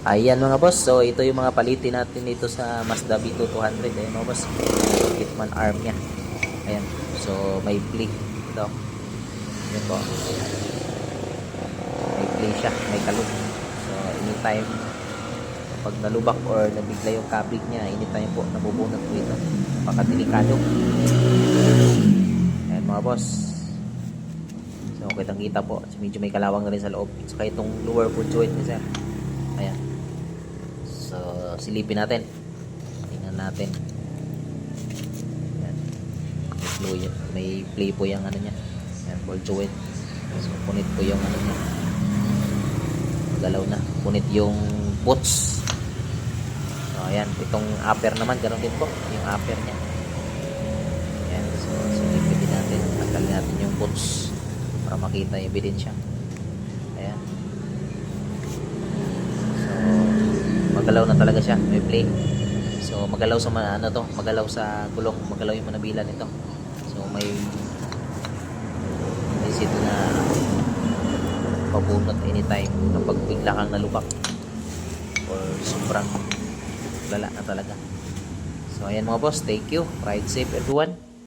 Ayan mga boss, so ito yung mga palitin natin dito sa Mazda B2 200 mga boss. Hitman arm niya. Ayan, so may plate ito. Ayan po. May plate siya, may kalog. So anytime pag nalubak or nabigla yung kabig niya, anytime po nabubunot po ito. Napakadelikado. Ayan mga boss. So kitang kita po, medyo may kalawang na rin sa loob. So itong lower boot joint niya sir. Ayan. So, silipin natin. Tingnan natin. Ayan. May play po yung ano niya. Ayan, ball joint. So, punit po yung ano niya. Magalaw na. Punit yung boots. So, ayan. Itong upper naman, ganoon din po. Yung upper niya. Ayan. So, silipin din natin. Tanggalin natin yung boots para makita yung ebidensya. Ayan. Magalaw na talaga siya, may play. So magalaw sa ano to, magalaw sa gulong, magalaw yung manabila nito. So may sit na pabunot anytime kapag bigla kang nalubak or sobrang lala na talaga. So ayan mga boss, thank you. Ride safe everyone.